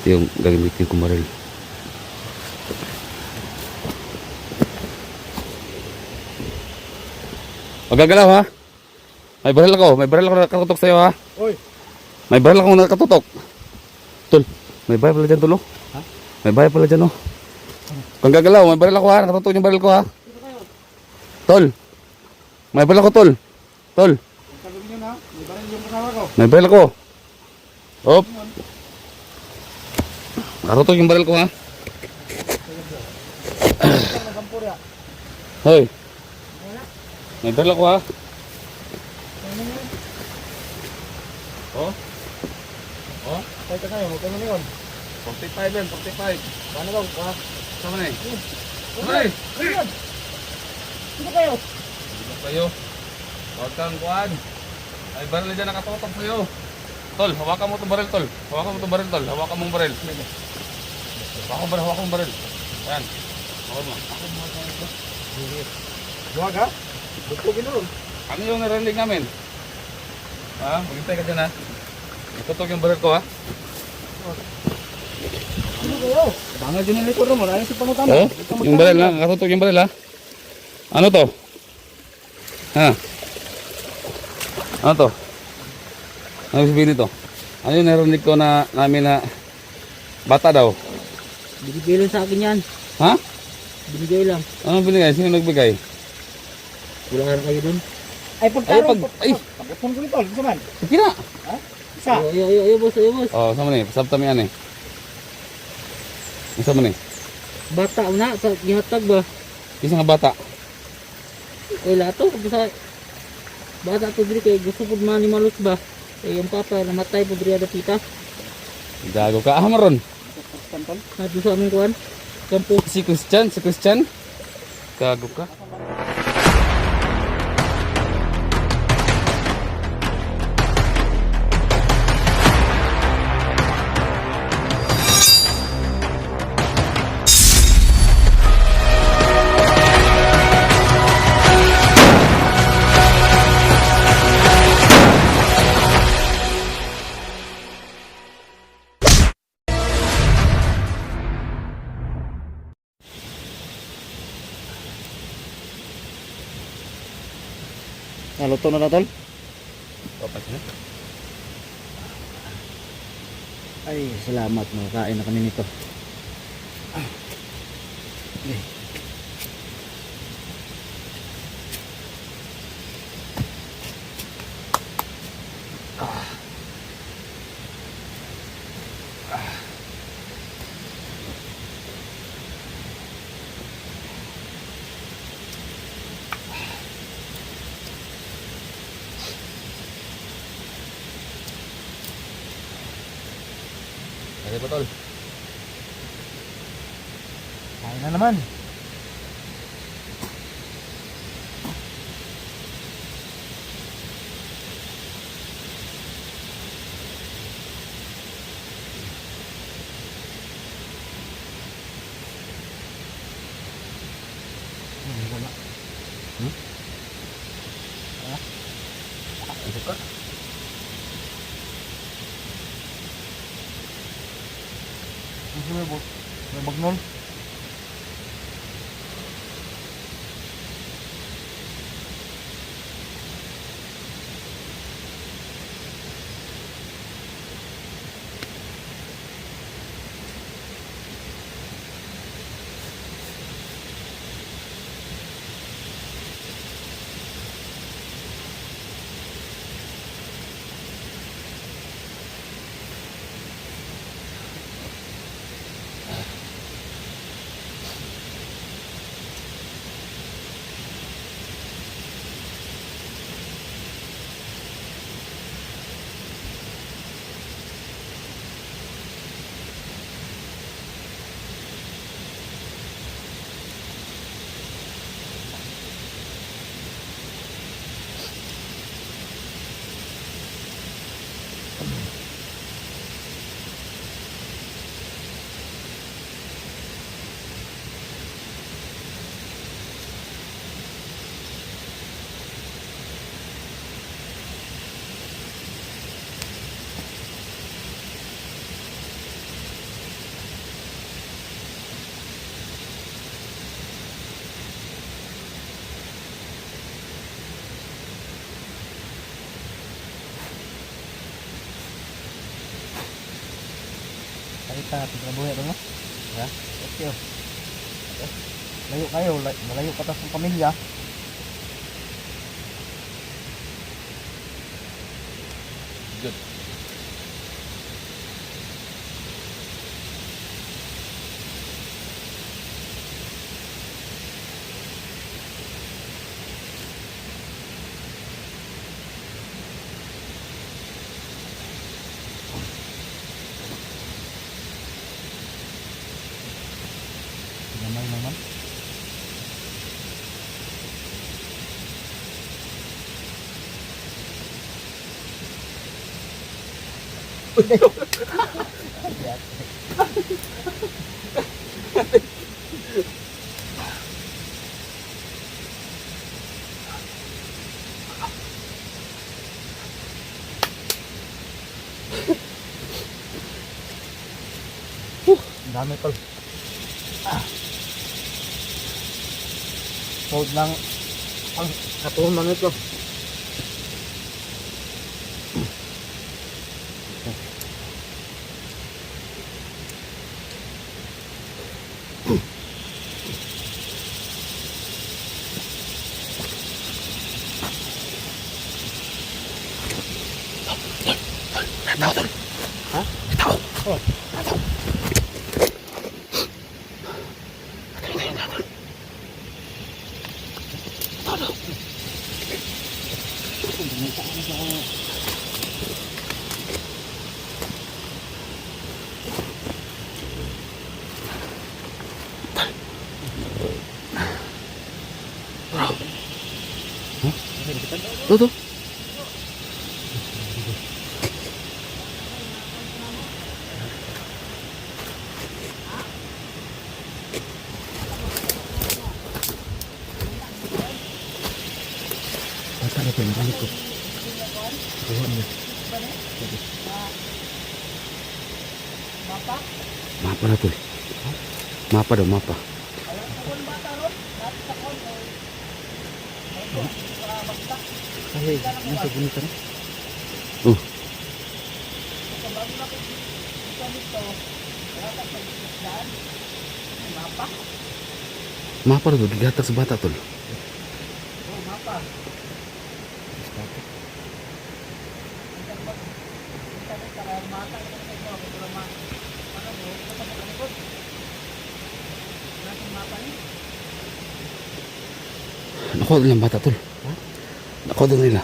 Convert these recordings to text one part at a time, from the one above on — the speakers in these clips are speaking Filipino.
yung gagamitin kong baril. Huwag gagalaw ha. May baril ako na nakatutok sa'yo ha. Oy. May baril ako na nakatutok. Tol, may baril pala dyan tol oh. Ha? May baril pala dyan oh. Huwag gagalaw, may baril ako ha. Nakatutok yung baril ko ha. Tol. May baril ako tol. Tol. Sabi niyo na, may baril yung kasama ko. May baril ako. Op. Nakatutok yung baril ko ha. Hoy. May baril ako ha. Oh. Oh. Tay ka kayo, huwag ka na yun. 45 yan, 45. Paano ba? Sama na eh. Sama na eh. Sino kayo? Sino kayo? Huwag kang kuhan. Ay baril dyan nakatutok sa'yo. Tol, hawakan mo itong baril tol. Hawakan mo itong baril tol. Hawakan mong baril. Hawakan mong baril. Ayan. Hawakan mo. Huwag ha? Bugtugin nun. Ano yung narinig namin? Ha? Maghintay ka dyan ha. Natutok yung baril ko ha. Sino kayo? Banga dyan yung likod mo. Ayun si pangutama. Oh, yung baril ha. Nakatutok yung baril ha. Ano to? Ha? Ano to? Ano sabihin nito? Ano yung narinig ko na namin na bata daw? Binigay lang sa akin yan. Ha? Binigay lang. Ano binigay? Sino nagbigay? Wala nga kayo dun. Ay, pagtarong. Ay! Pagkatong ko nito. Isa man. Sige na! Isa. Ayo boss, ayo boss. Oh, sama ni. Pasabta mo yan eh. Isa mo ni. Bata na, sa gihatag ba? Isa nga bata. Kay lato, sa bata to diri kay gusto pud man ni malos ba? Kay yung papa namatay pud diri ada tita. Gago ka. Ah, maron. Nado sa aming kuan. Kampo. Si Christian. Gago ka. Naluto na natol? Opas na. Ay, salamat makakain na kami nito. Ano ba tol? Kain na naman. Ano ka? May bagnol. Pakita natin na buhay mo. Ha? Okay. Layo kayo, malayo pa tas ng pamilya. Good. Gamay naman. Ang dami tol. Hold lang ang katuon man ito. Ha? Oh. Tuh. Bata na tol, balik ko. Kuha niya. Mapa na tol. Mapa daw, mapa. Ay, nasa bunita na. Mapa daw, gigatak sa bata tol. Nakuha din lang bata tol. Nakuha din nila.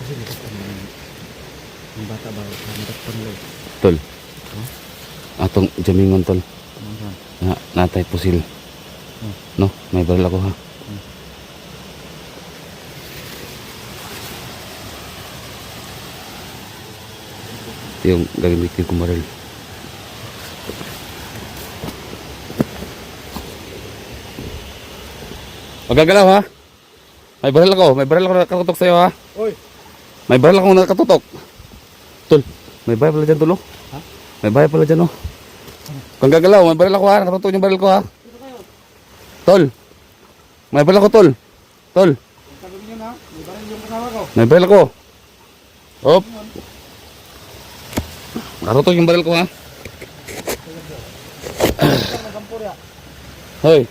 Kasi dito ang bata ba natakpan lo. Tol. Atong jamingon tol. Ano? Natay pusil. No, may baril ako ha. Ito yung gagamitin kong baril. Magagalaw ha. May baril ako nakatutok sa'yo ha. Oy, May baril ako nakatutok. Tol, may baril pala dyan tol oh. Ha? May baril pala dyan oh. Kung gagalaw, may baril ako ha. Nakatutok yung baril ko ha. Tol, may baril ako tol. Tol, sabi niyo na, may baril yung kasama ko. may baril ako. Op. Nakatutok yung baril ko ha. Hoy.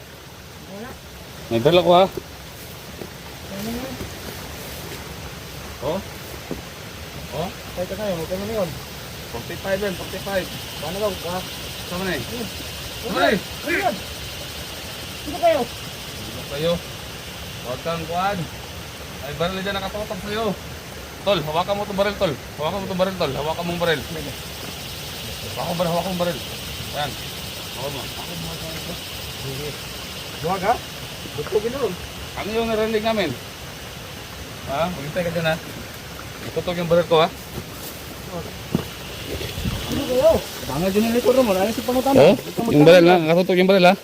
May baril ako ha. Oh. Oh. Kahit na kayo, magkano na yun? 45 yan, 45. Paano daw? Sama na eh. Sama na eh. Sino kayo? Ano kayo? Huwag kang kuhan. May baril dyan nakatutok sa'yo. Tol, hawakan mo itong baril, tol. Hawakan mo itong baril, tol. Hawakan mong baril. Hawakan mong baril. Ayan. Hawakan mo. Huwag ha? Butugin na ron. Ano yung narinig namin? Ha? Maghintay ka dyan ha. Natutok yung baril ko ha. Sino kayo? Banga dyan yung likod mo. Ano si pangutan? Oh, yung baril ha. Nakatutok yung baril ha.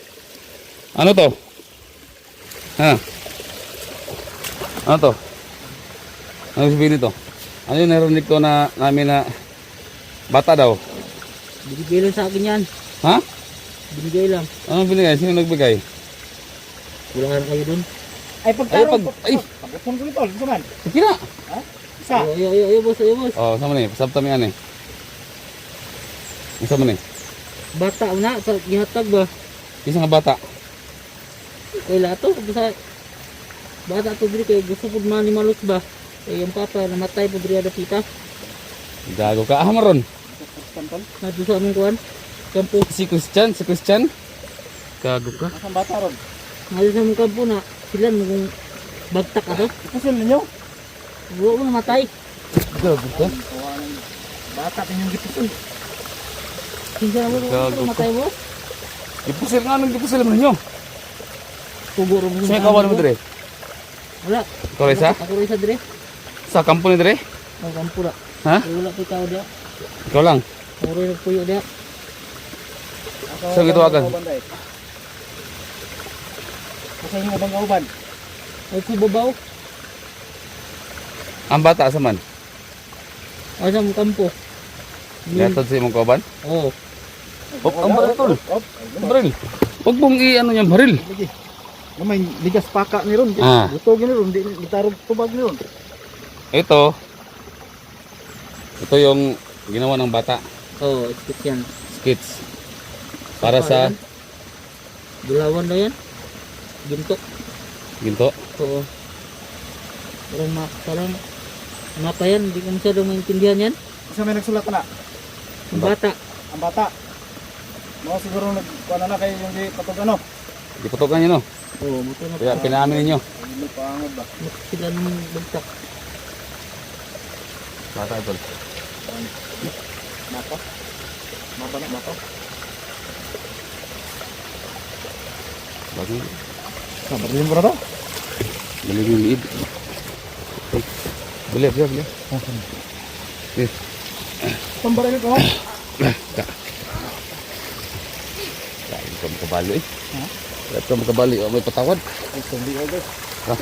Ano to? Ha? Ano to? Ano sabihin nito? Ano yung narinig ko na namin na bata daw? Binigay lang sa akin yan. Ha? Binigay lang. Ano binigay? Sino nagbigay? Wala na kayo dun. Ay, pagtarong. Ay! Pagkakon ko nito. Gusto man. Sige na! Isa. Ayo, boss, ayo, boss. Oh, sama ni. Pasabta mi ani. Isa man ni. Bata na, sa gihatag ba? Isa nga bata. Kay lato, sa bata to diri kay gusto pud man ni malos ba? Kay yung papa namatay pud diri ada kita. Gago ka. Ah, maron. Nadto sa among kuan. Kampo. Si Christian. Gago ka. Nasaan bata ron? Nadto sa among kampo na sila kung bagtak ato. Ikusul ninyo. Wa mo namatay. Gago ka. Bata pinyong gipusul. Kinsa na mo Gago namatay mo? Gipusil nga nang gipusil mo ninyo. Tuguro mo. Sino kawan mo dire? Wala. Ikaw rin sa? Ako rin sa dire. Sa kampo ni dire? Ang kampo na. Ha? Wala pa tao dia. Ikaw lang. Ako rin nagpuyo dia. Saan gitawagan? Kasi yung ubang kauban. Ay ko babaw. Ang bata sa man. Asa mo kampo? Yatod sa imong kauban. Oo. Ang baril tol. Ang baril. Huwag mong i-ano yung baril. Lagi. May ligas paka ni ron. Ah. Butog ni ron. Di gitarog tubag ni ron. Ito yung ginawa ng bata. Oo, skit yan. Skits. Para sa Dilawan na yan. Ginto. ginto. Oo. Parang mapa yan. Hindi ko masyadong maintindihan yan. Isa may nagsulat na. Ang bata. Ang bata. Mga siguro nagkuha na kayo yung di patog ano. Di putokan nyo no. Oo, buto na Kaya pa. pinaamin ninyo. Hindi pangod ba? Sila nung bagtak. Bata ito. Mapa. Mapa na mapa. Bagay. Sabar din mo na to. Balik yung liid. Balik. Sambar ini ko. Kain ka makabali eh. Ha? Kain ka makabali. O may patawad. Hindi ko guys. Ha?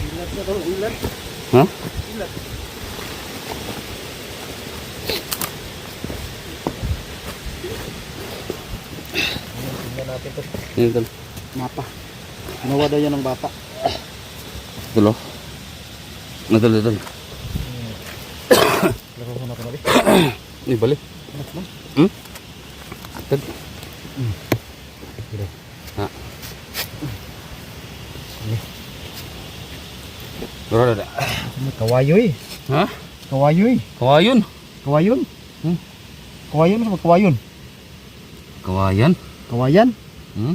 Ilat na to, ilat. Ha? Ilat. Tingnan natin to. Yan ito. Mapa. Ginawa daw yan ng bata. Ito lo. Nadal. Laro ko na ito nabi. Ini balik. Hmm? Tad. Ha. Berada ada. Kawayoy. Ha? Kawayoy. Kawayon. Kawayon. Hmm? Kawayon sama kawayon. Kawayan. Kawayan. Hmm?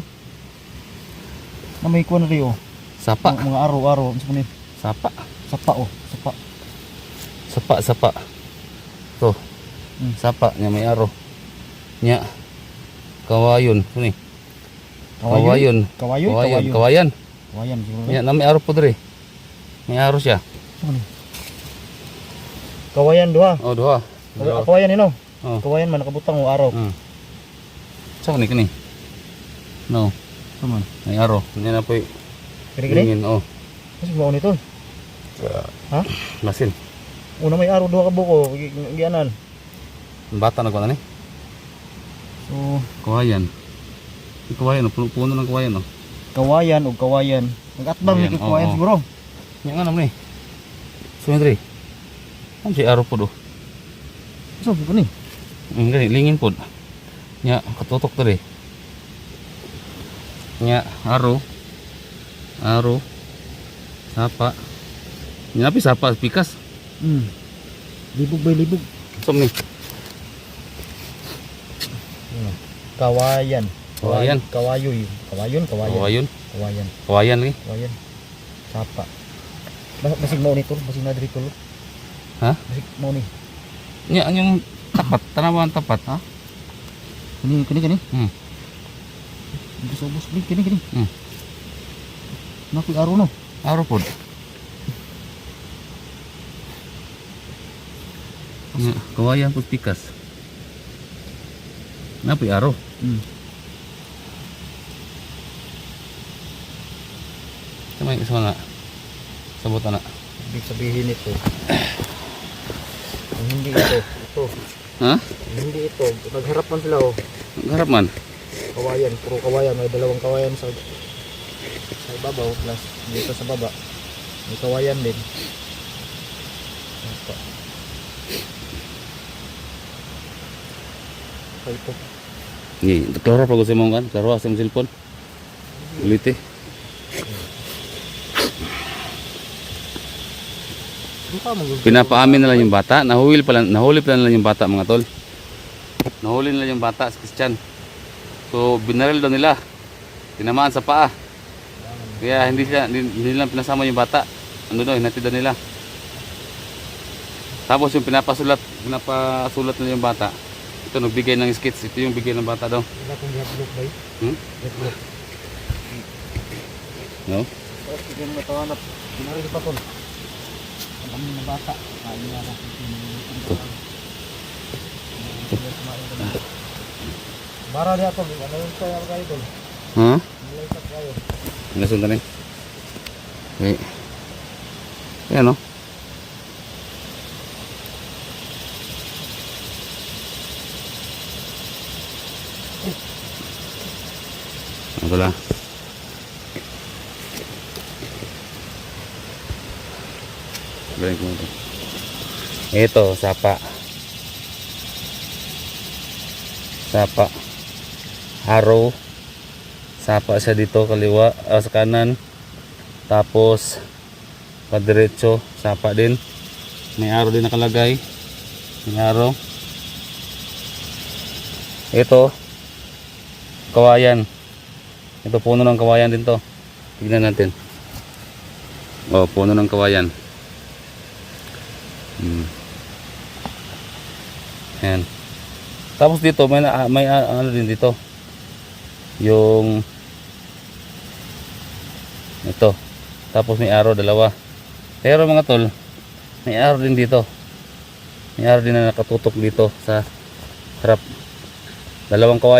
Na may kuwan rin oh. Sapa. Mga araw-araw. Ano sa kanil? Sapa. Sapa oh. Sapa. Sapa. Tuh. Sapa nya may aro. Nya. Kawayon. Ini. Kawayon. Kawayoy. Kawayan. Kawayan siguro. Nya na may aro po diri. May aro siya. Kawayan doha. Oh, dua. Kawayan ino. Oh. Kawayan man nakabutang o araw. Hmm. Saan kini? No. Saman. May aro. Nya na po. Kiri-kiri. Ingin. Oh. Kasi mo nito. Ha? Masin. Una may araw doha ka buko. Gianan. Bata na ko na ni. So, Kawayan. Yung kawayan, puno ng kawayan, oh. kawayan o kawayan. Nag-atbang Kawayan, ni kawayan oo. siguro. Yang ano ni? Sumedri. Ano si aro po do? So, buko ni. Gani, lingin po. Nya, katutok tadi. Nya, aro. Sapa. Nya, tapi sapa, pikas. Libog bay libog. Som ni. Kawayan. Kawayan. Kawayoy. Kawayon. Kawayon. Kawayan. Kawayan lagi. Kawayan. Sapa. Basig mo nito. Basig na diri tulo. Ha? Basig mo ni. Nya, yung tapat. Tanawan tapat. Ha? Kini. Hmm. Dito sa ubos. Kini. Hmm. Naku araw no. Aro po. Nya, kawayan po pikas. Napi aro. Sama yung isa na. Sabot na. Ibig sabihin ito. Kung hindi ito, ito. Ha? Hindi ito. Nagharapan sila oh. Harap man. Kawayan, puro kawayan. May dalawang kawayan sa ibabaw plus dito sa baba. May kawayan din. Ito. Ito. Ni, klaro pa ko sa mong kan, klaro sa mong cellphone. Ulit eh. Ano pa mag- Pinapaamin na lang yung bata. Nahuli pa lang yung bata mga tol. Nahuli nila yung bata si Christian. So binaril daw nila. Tinamaan sa paa. Kaya hindi nila pinasama yung bata. Ano daw, hinatid daw nila. Tapos yung pinapasulat nila yung bata. Ito nagbigay ng skits. Ito yung bigay ng bata daw. Wala kong gihablok ba eh? Hmm? Gihablok. No? Tapos bigyan mo ito hanap. Binaril pa tol. Ang kami na bata. Kain na natin. Bara dia tol. Ano yung kaya kayo tol? Ha? Malay kayo. Nasundan eh. Okay. Ayan o. Ito lang. Galing ko ito. Ito, sapa. Sapa. Arrow. Sapa siya dito kaliwa, sa kanan. Tapos padiretso, sapa din. May arrow din nakalagay. May arrow. Ito kawayan. Ito puno ng kawayan din to. Tignan natin. Oh, puno ng kawayan. Ayan. Tapos dito may ano din dito. Yung ito. Tapos may arrow dalawa. Pero mga tol, may arrow din dito. May arrow din na nakatutok dito sa harap. Dalawang kawayan.